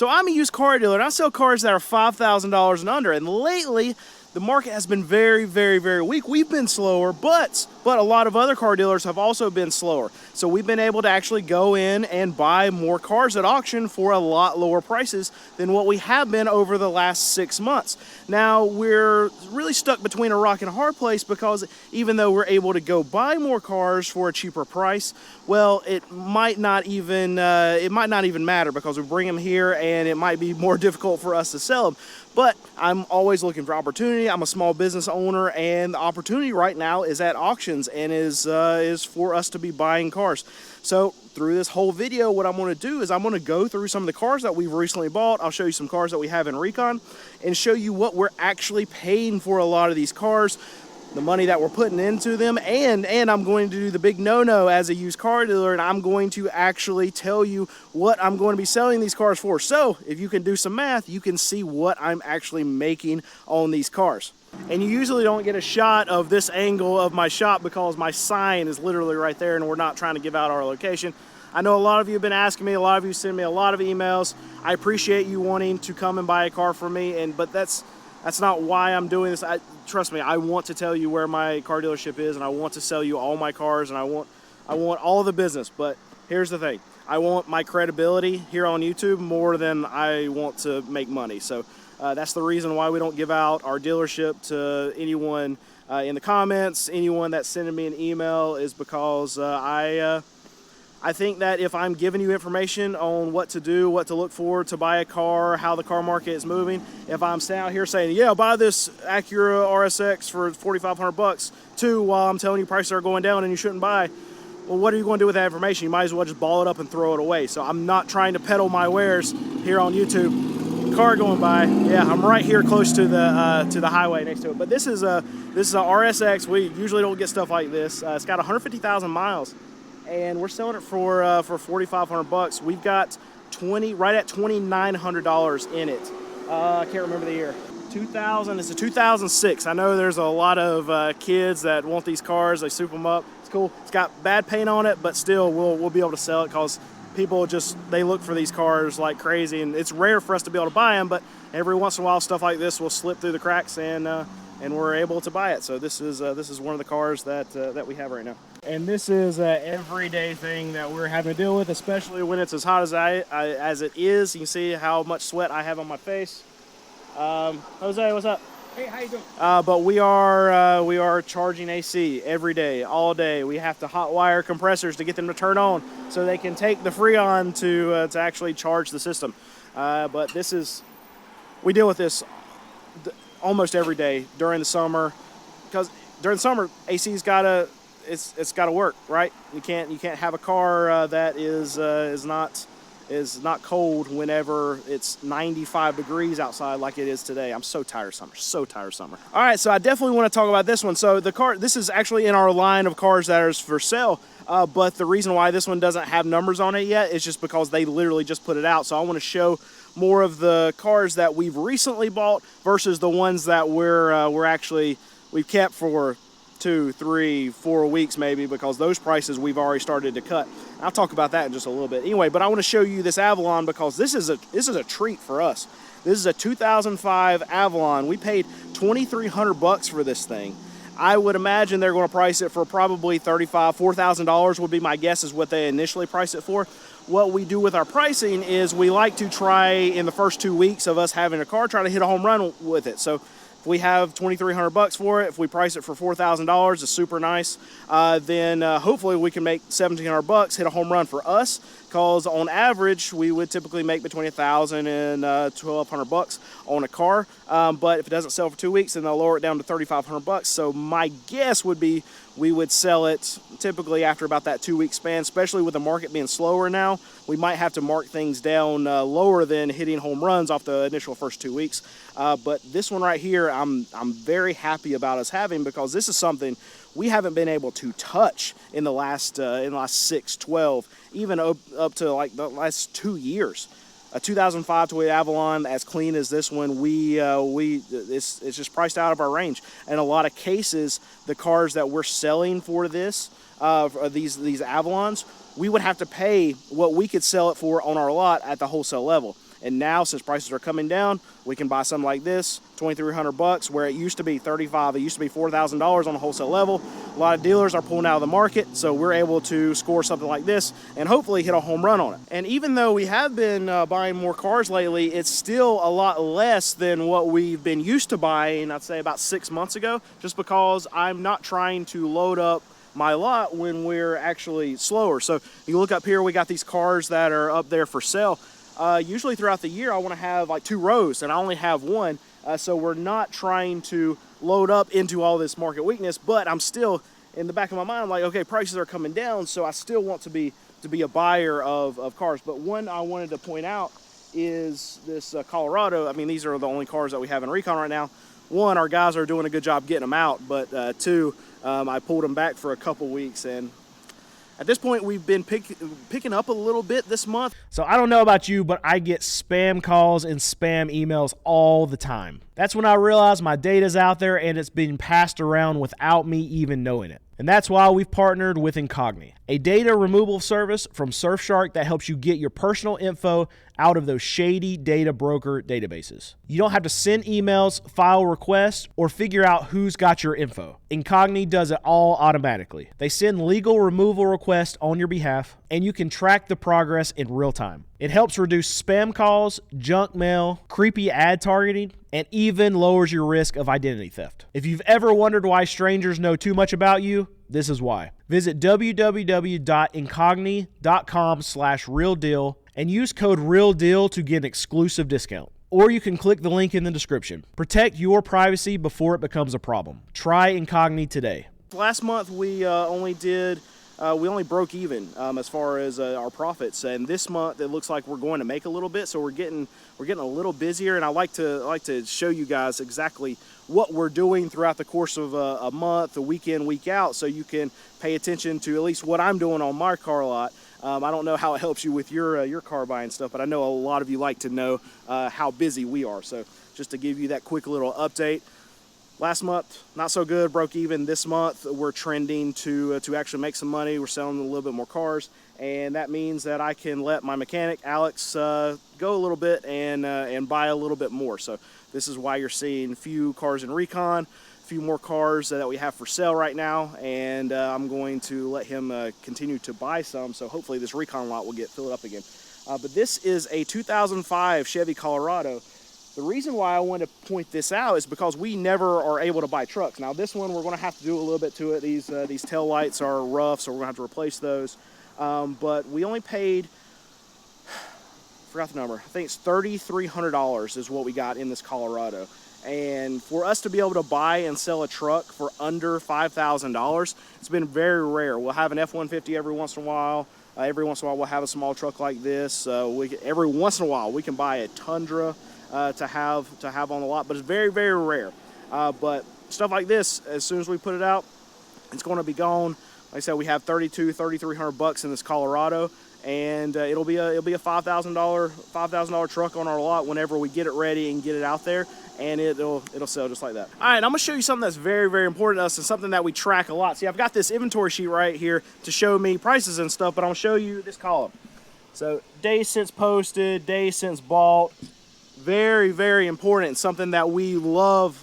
So I'm a used car dealer, and I sell cars that are $5,000 and under. And lately, the market has been very, very, very weak. We've been slower, but a lot of other car dealers have also been slower. So we've been able to actually go in and buy more cars at auction for a lot lower prices than what we have been over the last 6 months. Now, we're really stuck between a rock and a hard place, because even though we're able to go buy more cars for a cheaper price, well, it might not even matter, because we bring them here and it might be more difficult for us to sell them. But I'm always looking for opportunity. I'm a small business owner, and the opportunity right now is at auctions, and is for us to be buying cars. So through this whole video, what I'm going to do is I'm going to go through some of the cars that we've recently bought. I'll show you some cars that we have in recon, and show you what we're actually paying for a lot of these cars, the money that we're putting into them, and I'm going to do the big no-no as a used car dealer, and I'm going to actually tell you what I'm going to be selling these cars for. So if you can do some math, you can see what I'm actually making on these cars. And you usually don't get a shot of this angle of my shop, because my sign is literally right there, and we're not trying to give out our location. I know a lot of you have been asking me, a lot of you send me a lot of emails. I appreciate you wanting to come and buy a car from me, but that's not why I'm doing this. Trust me, I want to tell you where my car dealership is, and I want to sell you all my cars, and I want all the business. But here's the thing. I want my credibility here on YouTube more than I want to make money. So that's the reason why we don't give out our dealership to anyone in the comments, anyone that's sending me an email, is because I think that if I'm giving you information on what to do, what to look for to buy a car, how the car market is moving, if I'm standing out here saying, yeah, buy this Acura RSX for $4,500 too, while I'm telling you prices are going down and you shouldn't buy, well, what are you going to do with that information? You might as well just ball it up and throw it away. So I'm not trying to peddle my wares here on YouTube. Car going by, yeah, I'm right here close to the highway next to it. But this is a RSX. We usually don't get stuff like this. It's got 150,000 miles. And we're selling it for $4,500. We've got right at $2,900 in it. I can't remember the year. 2000. It's a 2006. I know there's a lot of kids that want these cars. They soup them up. It's cool. It's got bad paint on it, but still, we'll be able to sell it, because people they look for these cars like crazy, and it's rare for us to be able to buy them. But every once in a while, stuff like this will slip through the cracks, and we're able to buy it. So this is one of the cars that we have right now. And this is an everyday thing that we're having to deal with, especially when it's as hot as it is. You can see how much sweat I have on my face. Jose, what's up? Hey, how you doing? But we are charging AC every day, all day. We have to hot wire compressors to get them to turn on, so they can take the Freon to actually charge the system. But we deal with this almost every day during the summer, because during the summer AC's it's got to work, right? You can't have a car that is not cold whenever it's 95 degrees outside like it is today. I'm so tired of summer, so tired of summer. All right, so I definitely want to talk about this one. So this is actually in our line of cars that is for sale, but the reason why this one doesn't have numbers on it yet is just because they literally just put it out. So I want to show more of the cars that we've recently bought versus the ones that we've kept for 2, 3, 4 weeks maybe, because those prices we've already started to cut. I'll talk about that in just a little bit. Anyway, but I want to show you this Avalon, because this is a treat for us. This is a 2005 Avalon. We paid $2,300 for this thing. I would imagine they're going to price it for probably $4,000 would be my guess, is what they initially priced it for. What we do with our pricing is we like to try, in the first 2 weeks of us having a car, try to hit a home run with it. So if we have $2,300 for it, if we price it for $4,000, it's super nice. Then hopefully we can make $1,700, hit a home run for us, because on average we would typically make between $1,000 and $1,200 on a car. But if it doesn't sell for 2 weeks, then they'll lower it down to $3,500. So my guess would be we would sell it typically after about that 2 week span, especially with the market being slower now. We might have to mark things down lower than hitting home runs off the initial first 2 weeks. But this one right here, I'm very happy about us having, because this is something we haven't been able to touch in the last 6, 12, even up to like the last 2 years. A 2005 Toyota Avalon as clean as this one, it's just priced out of our range. In a lot of cases, the cars that we're selling for these Avalons, we would have to pay what we could sell it for on our lot at the wholesale level. And now, since prices are coming down, we can buy something like this, $2,300, where it used to be $35,000, it used to be $4,000 on a wholesale level. A lot of dealers are pulling out of the market, so we're able to score something like this and hopefully hit a home run on it. And even though we have been buying more cars lately, it's still a lot less than what we've been used to buying, I'd say about 6 months ago, just because I'm not trying to load up my lot when we're actually slower. So you look up here, we got these cars that are up there for sale. Usually throughout the year, I want to have like 2 rows, and I only have 1. So we're not trying to load up into all this market weakness, but I'm still, in the back of my mind, I'm like, okay, prices are coming down, so I still want to be a buyer of cars. But one I wanted to point out is this Colorado. I mean, these are the only cars that we have in recon right now. One, our guys are doing a good job getting them out, but 2, I pulled them back for a couple weeks, and at this point, we've been picking up a little bit this month. So I don't know about you, but I get spam calls and spam emails all the time. That's when I realize my data's out there and it's being passed around without me even knowing it. And that's why we've partnered with Incogni, a data removal service from Surfshark that helps you get your personal info out of those shady data broker databases. You don't have to send emails, file requests, or figure out who's got your info. Incogni does it all automatically. They send legal removal requests on your behalf, and you can track the progress in real time. It helps reduce spam calls, junk mail, creepy ad targeting, and even lowers your risk of identity theft. If you've ever wondered why strangers know too much about you, this is why. Visit www.incogni.com/realdeal and use code REALDEAL to get an exclusive discount. Or you can click the link in the description. Protect your privacy before it becomes a problem. Try Incogni today. Last month we only broke even as far as our profits, and this month it looks like we're going to make a little bit, so we're getting a little busier. And I like to show you guys exactly what we're doing throughout the course of a month, a week in, week out, so you can pay attention to at least what I'm doing on my car lot. I don't know how it helps you with your car buying stuff, but I know a lot of you like to know how busy we are. So just to give you that quick little update. Last month, not so good, broke even. This month, we're trending to actually make some money. We're selling a little bit more cars, and that means that I can let my mechanic, Alex, go a little bit and buy a little bit more. So this is why you're seeing a few cars in recon, a few more cars that we have for sale right now, and I'm going to let him continue to buy some, so hopefully this recon lot will get filled up again. But this is a 2005 Chevy Colorado. The reason why I want to point this out is because we never are able to buy trucks. Now this one, we're going to have to do a little bit to it. These tail lights are rough, so we're going to have to replace those. But we only paid, forgot the number, I think it's $3,300 is what we got in this Colorado. And for us to be able to buy and sell a truck for under $5,000, it's been very rare. We'll have an F-150 every once in a while. Every once in a while, we'll have a small truck like this. Every once in a while, we can buy a Tundra to have on the lot, but it's very, very rare. But stuff like this, as soon as we put it out, it's going to be gone. Like I said, we have $3,300 in this Colorado, and it'll be a $5,000 truck on our lot whenever we get it ready and get it out there, and it'll sell just like that. All right, I'm gonna show you something that's very, very important to us and something that we track a lot. See, I've got this inventory sheet right here to show me prices and stuff, but I'm gonna show you this column. So days since posted, days since bought. Very, very important, something that we love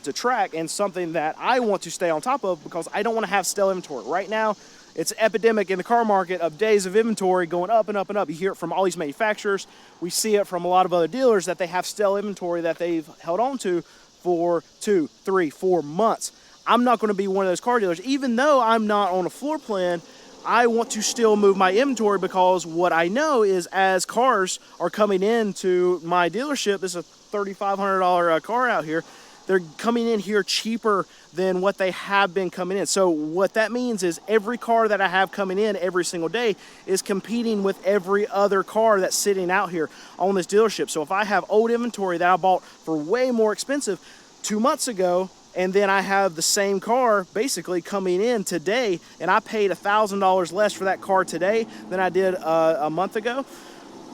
to track, and something that I want to stay on top of because I don't want to have stale inventory. Right now, it's an epidemic in the car market of days of inventory going up and up and up. You hear it from all these manufacturers. We see it from a lot of other dealers that they have stale inventory that they've held on to for 2, 3, 4 months. I'm not going to be one of those car dealers. Even though I'm not on a floor plan, I want to still move my inventory, because what I know is as cars are coming into my dealership, this is a $3,500 car out here, they're coming in here cheaper than what they have been coming in. So what that means is every car that I have coming in every single day is competing with every other car that's sitting out here on this dealership. So if I have old inventory that I bought for way more expensive 2 months ago, and then I have the same car basically coming in today, and I paid $1,000 less for that car today than I did a month ago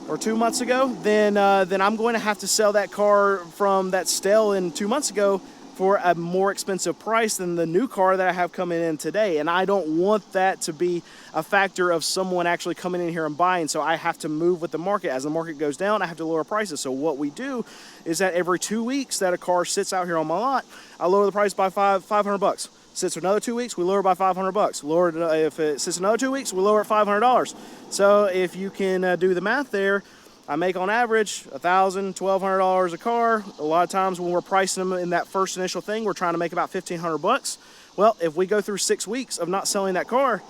or 2 months ago, then I'm going to have to sell that car from that stale in 2 months ago for a more expensive price than the new car that I have coming in today. And I don't want that to be a factor of someone actually coming in here and buying. So I have to move with the market. As the market goes down, I have to lower prices. So what we do is that every 2 weeks that a car sits out here on my lot, I lower the price by $500. Sits for another 2 weeks, we lower it by $500. Lower it, if it sits another 2 weeks, we lower it $500. So if you can do the math there, I make on average $1,000, $1,200 a car. A lot of times when we're pricing them in that first initial thing, we're trying to make about $1,500. Well, if we go through 6 weeks of not selling that car,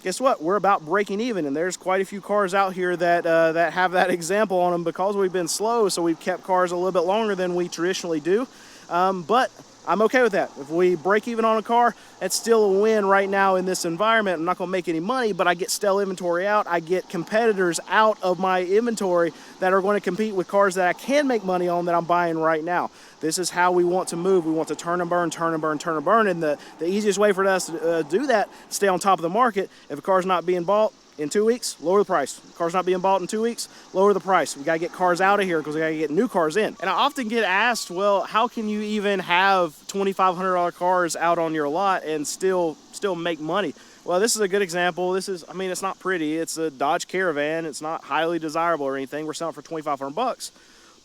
guess what? We're about breaking even, and there's quite a few cars out here that that have that example on them because we've been slow. So we've kept cars a little bit longer than we traditionally do, but I'm okay with that. If we break even on a car, it's still a win right now in this environment. I'm not gonna make any money, but I get stale inventory out. I get competitors out of my inventory that are gonna compete with cars that I can make money on that I'm buying right now. This is how we want to move. We want to turn and burn, turn and burn, turn and burn. And the easiest way for us to do that, stay on top of the market. If a car's not being bought in 2 weeks, lower the price. If a car's not being bought in 2 weeks, lower the price. We gotta get cars out of here because we gotta get new cars in. And I often get asked, well, how can you even have $2,500 cars out on your lot and still make money? Well, this is a good example. This is, I mean, it's not pretty. It's a Dodge Caravan. It's not highly desirable or anything. We're selling for $2,500,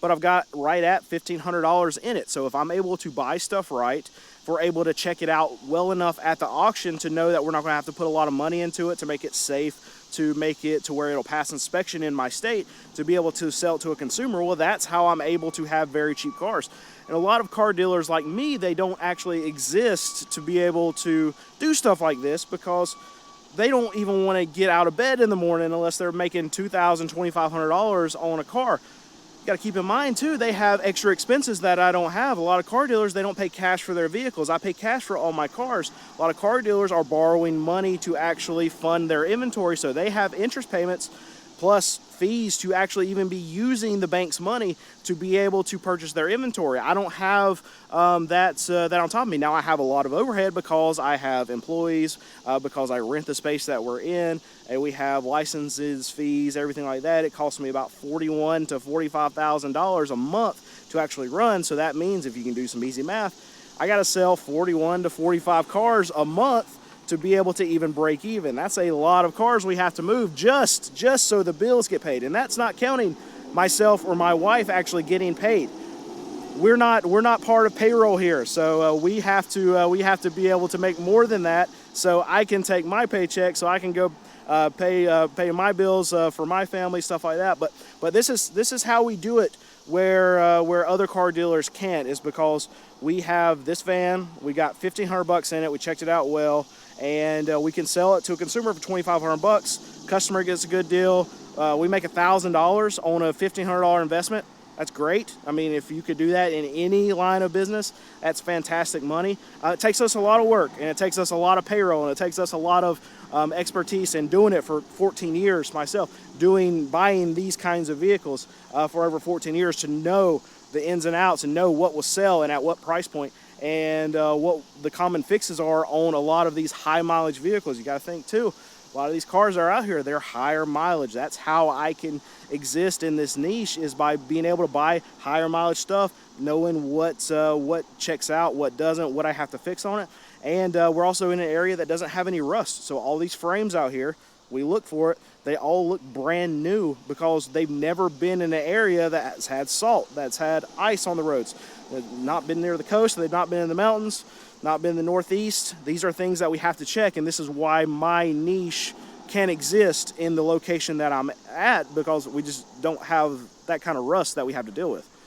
but I've got right at $1,500 in it. So if I'm able to buy stuff right, if we're able to check it out well enough at the auction to know that we're not gonna have to put a lot of money into it to make it safe, to make it to where it'll pass inspection in my state, to be able to sell it to a consumer, well, that's how I'm able to have very cheap cars. And a lot of car dealers like me, they don't actually exist to be able to do stuff like this because they don't even want to get out of bed in the morning unless they're making $2,000, $2,500 on a car. You got to keep in mind too, they have extra expenses that I don't have. A lot of car dealers, they don't pay cash for their vehicles. I pay cash for all my cars. A lot of car dealers are borrowing money to actually fund their inventory, so they have interest payments plus fees to actually even be using the bank's money to be able to purchase their inventory. I don't have that on top of me. Now I have a lot of overhead because I have employees, because I rent the space that we're in, and we have licenses, fees, everything like that. It costs me about $41,000 to $45,000 a month to actually run. So that means, if you can do some easy math, I got to sell 41 to 45 cars a month to be able to even break even. That's a lot of cars we have to move just so the bills get paid. And that's not counting myself or my wife actually getting paid. We're not part of payroll here, so we have to be able to make more than that so I can take my paycheck, so I can go pay my bills for my family, stuff like that. But this is how we do it where other car dealers can't, is because we have this van, we got $1,500 in it, we checked it out well, and we can sell it to a consumer for $2,500. Customer gets a good deal. We make $1,000 on a $1,500 investment. That's great. I mean, if you could do that in any line of business, that's fantastic money. It takes us a lot of work, and it takes us a lot of payroll, and it takes us a lot of expertise in doing it for 14 years myself, buying these kinds of vehicles for over 14 years to know the ins and outs and know what will sell and at what price point, and what the common fixes are on a lot of these high mileage vehicles. You got to think too, a lot of these cars that are out here, they're higher mileage. That's how I can exist in this niche, is by being able to buy higher mileage stuff, knowing what checks out, what doesn't, what I have to fix on it. And we're also in an area that doesn't have any rust. So all these frames out here, we look for it, they all look brand new because they've never been in an area that's had salt, that's had ice on the roads. They've not been near the coast, they've not been in the mountains, not been in the Northeast. These are things that we have to check, and this is why my niche can exist in the location that I'm at, because we just don't have that kind of rust that we have to deal with.